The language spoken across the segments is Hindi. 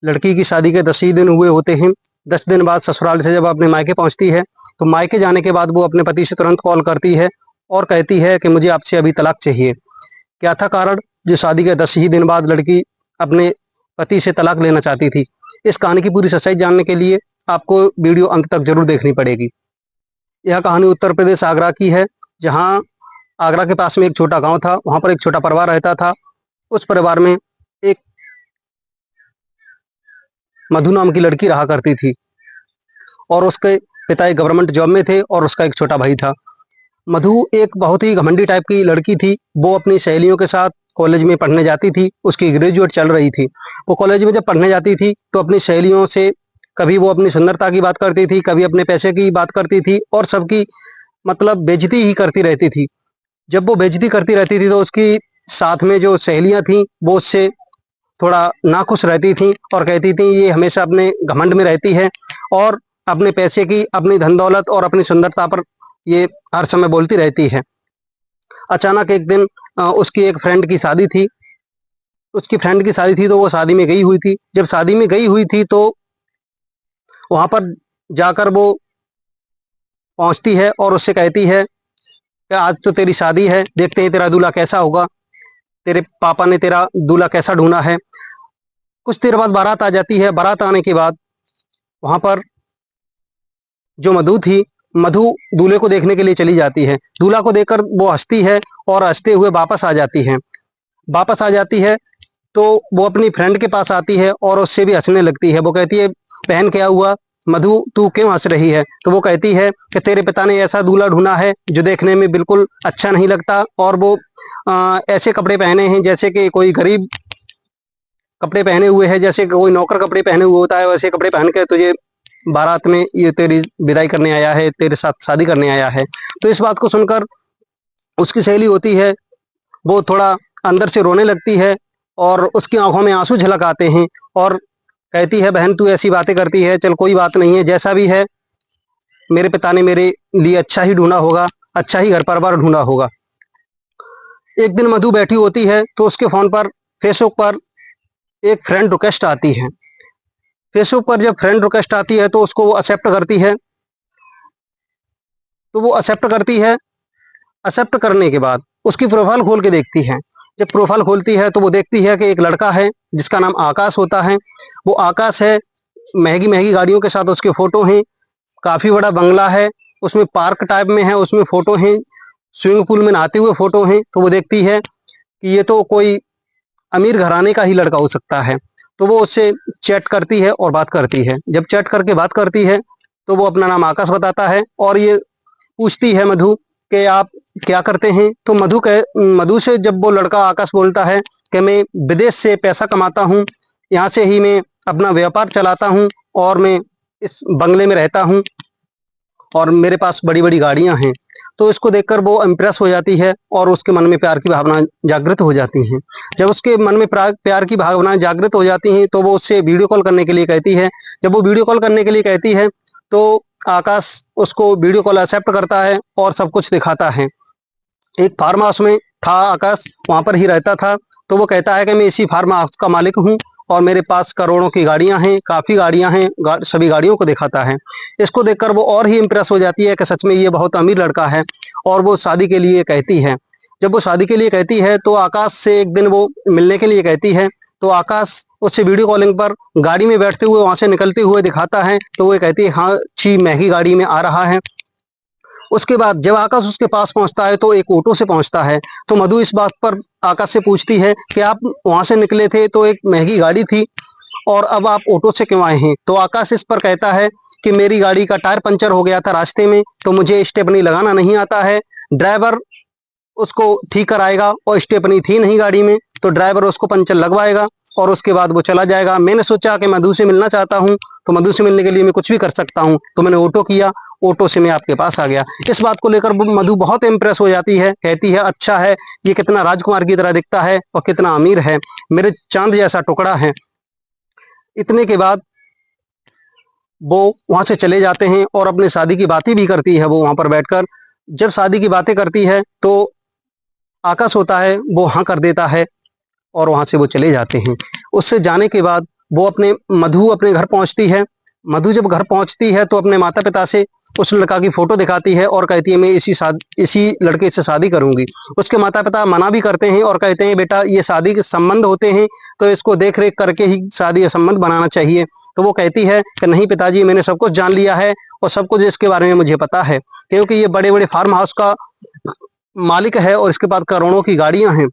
लड़की की शादी के 10 ही दिन हुए होते हैं। 10 दिन बाद ससुराल से जब अपने मायके पहुंचती है तो मायके जाने के बाद वो अपने पति से तुरंत कॉल करती है और कहती है कि मुझे आपसे अभी तलाक चाहिए। क्या था कारण जो शादी के 10 ही दिन बाद लड़की अपने पति से तलाक लेना चाहती थी? इस कहानी की पूरी सच्चाई जानने के लिए आपको वीडियो अंत तक जरूर देखनी पड़ेगी। यह कहानी उत्तर प्रदेश आगरा की है, जहां आगरा के पास में एक छोटा गांव था। वहां पर एक छोटा परिवार रहता था। उस परिवार में एक मधु नाम की लड़की रहा करती थी और उसके पिता एक गवर्नमेंट जॉब में थे और उसका एक छोटा भाई था। मधु एक बहुत ही घमंडी टाइप की लड़की थी। वो अपनी सहेलियों के साथ कॉलेज में पढ़ने जाती थी। उसकी ग्रेजुएट चल रही थी। वो कॉलेज में जब पढ़ने जाती थी तो अपनी सहेलियों से कभी वो अपनी सुंदरता की बात करती थी, कभी अपने पैसे की बात करती थी और सबकी मतलब बेइज्जती ही करती रहती थी। जब वो बेइज्जती करती रहती थी तो उसकी साथ में जो सहेलियां थीं वो उससे थोड़ा नाखुश रहती थी और कहती थी ये हमेशा अपने घमंड में रहती है और अपने पैसे की, अपनी धन दौलत और अपनी सुंदरता पर ये हर समय बोलती रहती है। अचानक एक दिन उसकी एक फ्रेंड की शादी थी। उसकी फ्रेंड की शादी थी तो वो शादी में गई हुई थी। जब शादी में गई हुई थी तो वहां पर जाकर वो पहुंचती है और उससे कहती है कि आज तो तेरी शादी है, देखते हैं तेरा दूल्हा कैसा होगा, तेरे पापा ने तेरा दूल्हा कैसा ढूंढा है। कुछ देर बाद बारात आ जाती है। बारात आने के बाद वहां पर जो मधु थी, मधु दूल्हे को देखने के लिए चली जाती है। दूल्हा को देखकर वो हंसती है और हंसते हुए वापस आ जाती है। वापस आ जाती है तो वो अपनी फ्रेंड के पास आती है और उससे भी हंसने लगती है। वो कहती है बहन क्या हुआ, मधु तू क्यों हंस रही है? तो वो कहती है कि तेरे पिता ने ऐसा दूल्हा ढूंढा है जो देखने में बिल्कुल अच्छा नहीं लगता और वो ऐसे कपड़े पहने हैं जैसे कि कोई गरीब कपड़े पहने हुए है, जैसे कोई नौकर कपड़े पहने हुए होता है, वैसे कपड़े पहन के तुझे बारात में ये तेरी विदाई करने आया है, तेरे साथ शादी करने आया है। तो इस बात को सुनकर उसकी सहेली होती है वो थोड़ा अंदर से रोने लगती है और उसकी आंखों में आंसू झलक आते हैं और कहती है बहन तू ऐसी बातें करती है, चल कोई बात नहीं है, जैसा भी है मेरे पिता ने मेरे लिए अच्छा ही ढूंढा होगा, अच्छा ही घर परिवार ढूंढा होगा। एक दिन मधु बैठी होती है तो उसके फोन पर फेसबुक पर एक फ्रेंड रिक्वेस्ट आती है। फेसबुक पर जब फ्रेंड रिक्वेस्ट आती है तो उसको वो एक्सेप्ट करती है। तो वो एक्सेप्ट करती है। एक्सेप्ट करने के बाद उसकी प्रोफाइल खोल के देखती है। जब प्रोफाइल खोलती है तो वो देखती है कि एक लड़का है जिसका नाम आकाश होता है। वो आकाश है। महंगी महंगी गाड़ियों के साथ उसके फोटो हैं। काफी बड़ा बंगला है, उसमें पार्क टाइप में है, उसमें फोटो हैं, स्विमिंग पूल में नहाते हुए फोटो हैं। तो वो देखती है कि ये तो कोई अमीर घराने का ही लड़का हो सकता है। तो वो उससे चैट करती है और बात करती है। जब चैट करके बात करती है तो वो अपना नाम आकाश बताता है और ये पूछती है मधु कि आप क्या करते हैं? तो मधु से जब वो लड़का आकाश बोलता है कि मैं विदेश से पैसा कमाता हूँ, यहाँ से ही मैं अपना व्यापार चलाता हूँ और मैं इस बंगले में रहता हूँ और मेरे पास बड़ी बड़ी गाड़ियां हैं। तो इसको देखकर वो इम्प्रेस हो जाती है और उसके मन में प्यार की भावना जागृत हो जाती हैं। जब उसके मन में प्यार की भावनाएं जागृत हो जाती हैं तो वो उससे वीडियो कॉल करने के लिए कहती है। जब वो वीडियो कॉल करने के लिए कहती है तो आकाश उसको वीडियो कॉल एक्सेप्ट करता है और सब कुछ दिखाता है। एक फार्म हाउस में था आकाश, वहां पर ही रहता था। तो वो कहता है कि मैं इसी फार्म हाउस का मालिक हूँ और मेरे पास करोड़ों की गाड़ियां हैं, काफी गाड़ियां हैं, सभी गाड़ियों को दिखाता है। इसको देखकर वो और ही इंप्रेस हो जाती है कि सच में ये बहुत अमीर लड़का है और वो शादी के लिए कहती है। जब वो शादी के लिए कहती है तो आकाश से एक दिन वो मिलने के लिए कहती है। तो आकाश उससे वीडियो कॉलिंग पर गाड़ी में बैठते हुए वहां से निकलते हुए दिखाता है। तो वो कहती है हाँ अच्छी महंगी गाड़ी में आ रहा है। उसके बाद जब आकाश उसके पास पहुंचता है तो एक ऑटो से पहुंचता है। तो मधु इस बात पर आकाश से पूछती है कि आप वहां से निकले थे तो एक महंगी गाड़ी थी और अब आप ऑटो से क्यों आए हैं? तो आकाश इस पर कहता है कि मेरी गाड़ी का टायर पंचर हो गया था रास्ते में, तो मुझे स्टेपनी लगाना नहीं आता है। ड्राइवर उसको ठीक कराएगा और स्टेपनी थी नहीं गाड़ी में, तो ड्राइवर उसको पंचर लगवाएगा और उसके बाद वो चला जाएगा। मैंने सोचा कि मधु से मिलना चाहता हूँ, तो मधु से मिलने के लिए मैं कुछ भी कर सकता हूँ, तो मैंने ऑटो किया, ऑटो से मैं आपके पास आ गया। इस बात को लेकर मधु बहुत इंप्रेस हो जाती है। कहती है अच्छा है, ये कितना राजकुमार की तरह दिखता है और कितना अमीर है, मेरे चांद जैसा टुकड़ा है। इतने के बाद वो वहां से चले जाते हैं और अपने शादी की बातें भी करती है। वो वहां पर बैठकर जब शादी की बातें करती है तो आकाश होता है वो हाँ कर देता है और वहां से वो चले जाते हैं। उससे जाने के बाद वो मधु अपने घर पहुंचती है। मधु जब घर पहुंचती है तो अपने माता पिता से उस लड़का की फोटो दिखाती है और कहती है मैं इसी लड़के से शादी करूंगी। उसके माता पिता मना भी करते हैं और कहते हैं बेटा ये शादी के संबंध होते हैं तो इसको देख रेख करके ही शादी का संबंध बनाना चाहिए। तो वो कहती है कि नहीं पिताजी, मैंने सब कुछ जान लिया है और सब कुछ इसके बारे में मुझे पता है, क्योंकि ये बड़े बड़े फार्म हाउस का मालिक है और इसके पास करोड़ों की गाड़ियां हैं।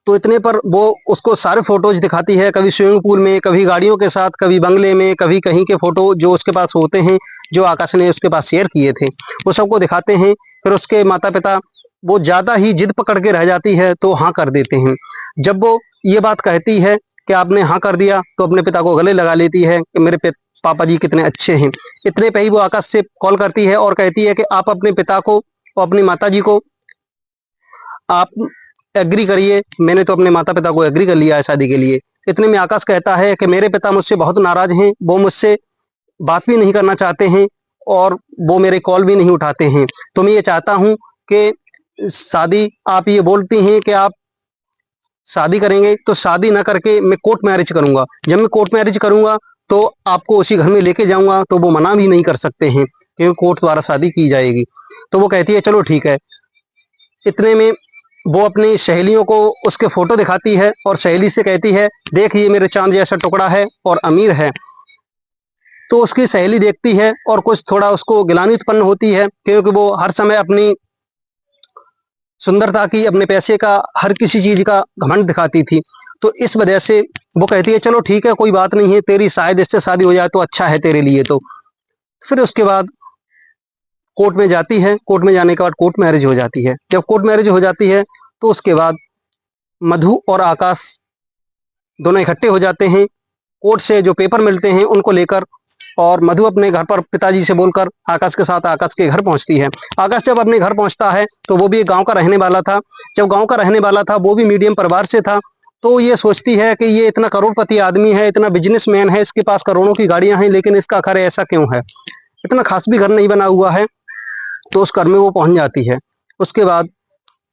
तो इतने पर वो उसको सारे फोटोज दिखाती है, कभी स्विमिंग पूल में, कभी गाड़ियों के साथ, कभी बंगले में, कभी कहीं के फोटो जो उसके पास होते हैं, जो आकाश ने उसके पास शेयर किए थे, वो सबको दिखाते हैं। फिर उसके माता पिता वो ज्यादा ही जिद पकड़ के रह जाती है तो हाँ कर देते हैं। जब वो ये बात कहती है कि आपने हाँ कर दिया, तो अपने पिता को गले लगा लेती है कि मेरे पापा जी कितने अच्छे हैं। इतने पे ही वो आकाश से कॉल करती है और कहती है कि आप अपने पिता को और अपनी माता जी को आप एग्री करिए, मैंने तो अपने माता पिता को एग्री कर लिया है शादी के लिए। इतने में आकाश कहता है कि मेरे पिता मुझसे बहुत नाराज हैं, वो मुझसे बात भी नहीं करना चाहते हैं और वो मेरे कॉल भी नहीं उठाते हैं। तो मैं ये चाहता हूँ कि शादी, आप ये बोलती हैं कि आप शादी करेंगे, तो शादी ना करके मैं कोर्ट मैरिज करूंगा। जब मैं कोर्ट मैरिज करूंगा तो आपको उसी घर में लेके जाऊंगा, तो वो मना भी नहीं कर सकते हैं क्योंकि कोर्ट द्वारा शादी की जाएगी। तो वो कहती है चलो ठीक है। इतने में वो अपनी सहेलियों को उसके फोटो दिखाती है और सहेली से कहती है देख ये मेरे चांद जैसा टुकड़ा है और अमीर है। तो उसकी सहेली देखती है और कुछ थोड़ा उसको गिलानी उत्पन्न होती है, क्योंकि वो हर समय अपनी सुंदरता की, अपने पैसे का, हर किसी चीज का घमंड दिखाती थी। तो इस वजह से वो कहती है चलो ठीक है, कोई बात नहीं है, तेरी शायद इससे शादी हो जाए तो अच्छा है तेरे लिए। तो फिर उसके बाद कोर्ट में जाती है। कोर्ट में जाने के बाद कोर्ट मैरिज हो जाती है। जब कोर्ट मैरिज हो जाती है तो उसके बाद मधु और आकाश दोनों इकट्ठे हो जाते हैं। कोर्ट से जो पेपर मिलते हैं उनको लेकर, और मधु अपने घर पर पिताजी से बोलकर आकाश के साथ आकाश के घर पहुंचती है। आकाश जब अपने घर पहुंचता है तो वो भी एक गांव का रहने वाला था। जब गांव का रहने वाला था, वो भी मीडियम परिवार से था। तो ये सोचती है कि ये इतना करोड़पति आदमी है, इतना बिजनेसमैन है, इसके पास करोड़ों की गाड़ियां हैं, लेकिन इसका घर ऐसा क्यों है, इतना खास भी घर नहीं बना हुआ है। तो उस घर में वो पहुंच जाती है। उसके बाद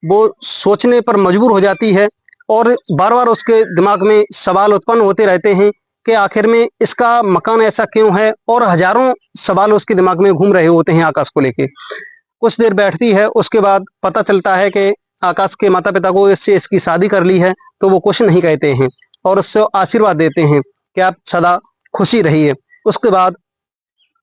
वो सोचने पर मजबूर हो जाती है और बार बार उसके दिमाग में सवाल उत्पन्न होते रहते हैं कि आखिर में इसका मकान ऐसा क्यों है, और हजारों सवाल उसके दिमाग में घूम रहे होते हैं आकाश को लेके। कुछ देर बैठती है, उसके बाद पता चलता है कि आकाश के माता पिता को इससे इसकी शादी कर ली है। तो वो कुछ नहीं कहते हैं और उससे आशीर्वाद देते हैं कि आप सदा खुशी रहिए। उसके बाद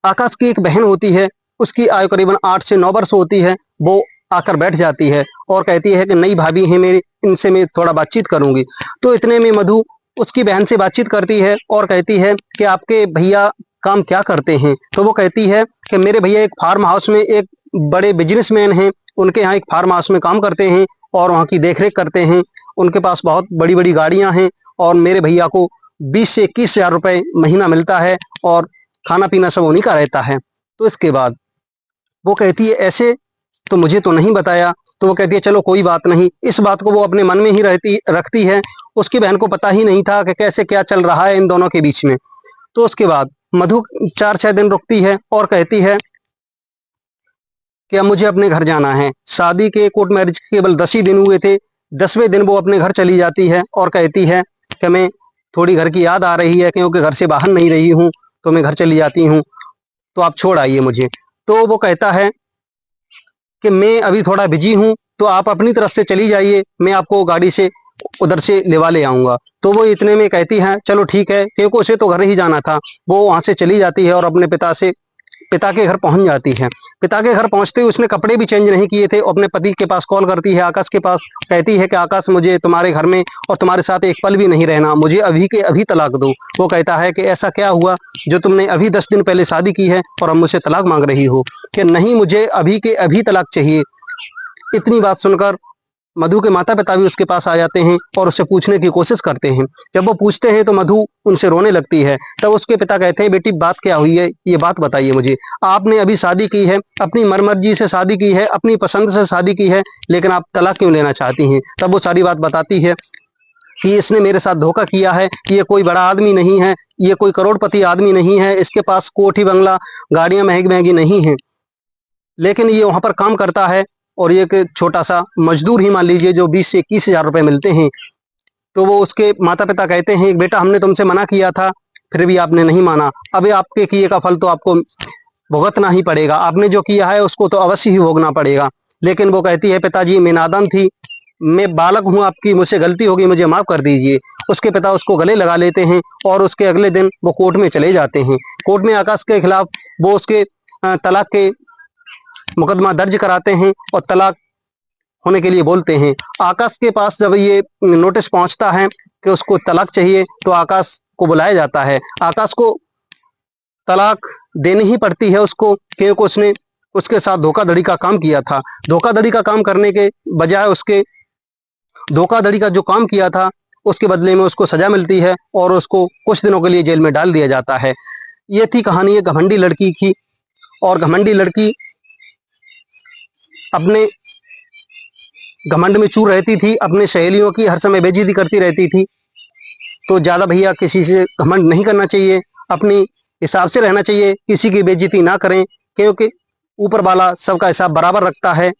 आकाश की एक बहन होती है, उसकी आयु करीबन 8 से 9 वर्ष होती है। वो आकर बैठ जाती है और कहती है कि नई भाभी है मेरी, इनसे मैं थोड़ा बातचीत करूंगी। तो इतने में मधु उसकी बहन से बातचीत करती है और कहती है कि आपके भैया काम क्या करते हैं। तो वो कहती है कि मेरे भैया एक फार्म हाउस में एक बड़े बिजनेसमैन हैं, उनके यहाँ एक फार्म हाउस में काम करते हैं और वहाँ की देखरेख करते हैं। उनके पास बहुत बड़ी बड़ी गाड़ियां हैं और मेरे भैया को 20 से 21 हजार रुपये महीना मिलता है और खाना पीना सब उन्हीं का रहता है। तो इसके बाद वो कहती है ऐसे तो मुझे तो नहीं बताया। तो वो कहती है चलो कोई बात नहीं। इस बात को वो अपने मन में ही रखती है। उसकी बहन को पता ही नहीं था कि कैसे क्या चल रहा है इन दोनों के बीच में। तो उसके बाद मधु 4-6 दिन रुकती है और कहती है कि अब मुझे अपने घर जाना है। शादी के, कोर्ट मैरिज के केवल 10 ही दिन हुए थे। 10वें दिन वो अपने घर चली जाती है और कहती है कि मैं थोड़ी घर की याद आ रही है, क्योंकि घर से बाहर नहीं रही हूँ, तो मैं घर चली जाती हूँ, तो आप छोड़ आइए मुझे। तो वो कहता है कि मैं अभी थोड़ा बिजी हूँ, तो आप अपनी तरफ से चली जाइए, मैं आपको गाड़ी से उधर से लेवा ले आऊंगा। तो वो इतने में कहती है चलो ठीक है, क्योंकि उसे तो घर ही जाना था। वो वहां से चली जाती है और अपने पिता के घर पहुंच जाती है। पिता के घर पहुंचते ही उसने कपड़े भी चेंज नहीं किए थे। अपने पति के पास कॉल करती है, आकाश के पास, कहती है कि आकाश मुझे तुम्हारे घर में और तुम्हारे साथ एक पल भी नहीं रहना, मुझे अभी के अभी तलाक दो। वो कहता है कि ऐसा क्या हुआ जो तुमने अभी 10 दिन पहले शादी की है और अब मुझसे तलाक मांग रही हो, कि नहीं मुझे अभी के अभी तलाक चाहिए। इतनी बात सुनकर मधु के माता पिता भी उसके पास आ जाते हैं और उससे पूछने की कोशिश करते हैं। जब वो पूछते हैं तो मधु उनसे रोने लगती है। तब उसके पिता कहते हैं बेटी बात क्या हुई है, ये बात बताइए मुझे। आपने अभी शादी की है, अपनी मर्जी से शादी की है, अपनी पसंद से शादी की है, लेकिन आप तलाक क्यों लेना चाहती हैं। तब वो सारी बात बताती है कि इसने मेरे साथ धोखा किया है, कि ये कोई बड़ा आदमी नहीं है, ये कोई करोड़पति आदमी नहीं है, इसके पास कोठी बंगला गाड़ियां महंगी महंगी नहीं है, लेकिन ये वहां पर काम करता है और ये एक छोटा सा मजदूर ही मान लीजिए जो 20 से 21 हजार रुपए मिलते हैं। तो वो उसके माता पिता कहते हैं बेटा हमने तुमसे मना किया था, फिर भी आपने नहीं माना, अब आपके किए का फल तो आपको भुगतना ही पड़ेगा, आपने जो किया है उसको तो अवश्य ही भोगना पड़ेगा। लेकिन वो कहती है पिताजी मैं नादान थी, मैं बालक हूँ आपकी, मुझसे गलती होगी, मुझे माफ कर दीजिए। उसके पिता उसको गले लगा लेते हैं और उसके अगले दिन वो कोर्ट में चले जाते हैं। कोर्ट में आकाश के खिलाफ वो उसके तलाक के मुकदमा दर्ज कराते हैं और तलाक होने के लिए बोलते हैं। आकाश के पास जब ये नोटिस पहुंचता है कि उसको तलाक चाहिए तो आकाश को बुलाया जाता है। आकाश को तलाक देनी ही पड़ती है उसको, क्योंकि उसने उसके साथ धोखाधड़ी का काम किया था। धोखाधड़ी का काम करने के बजाय उसके धोखाधड़ी का जो काम किया था उसके बदले में उसको सजा मिलती है और उसको कुछ दिनों के लिए जेल में डाल दिया जाता है। ये थी कहानी एक घमंडी लड़की की। और घमंडी लड़की अपने घमंड में चूर रहती थी, अपने सहेलियों की हर समय बेइज्जती करती रहती थी। तो ज्यादा भैया किसी से घमंड नहीं करना चाहिए, अपनी हिसाब से रहना चाहिए, किसी की बेइज्जती ना करें, क्योंकि ऊपर वाला सबका हिसाब बराबर रखता है।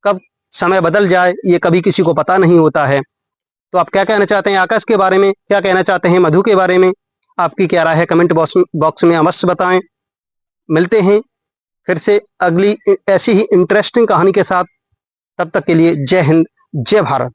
कब समय बदल जाए ये कभी किसी को पता नहीं होता है। तो आप क्या कहना चाहते हैं आकाश के बारे में, क्या कहना चाहते हैं मधु के बारे में? आपकी क्या राय है कमेंट बॉक्स में अवश्य बताएं। मिलते हैं फिर से अगली ऐसी ही इंटरेस्टिंग कहानी के साथ। तब तक के लिए जय हिंद, जय भारत।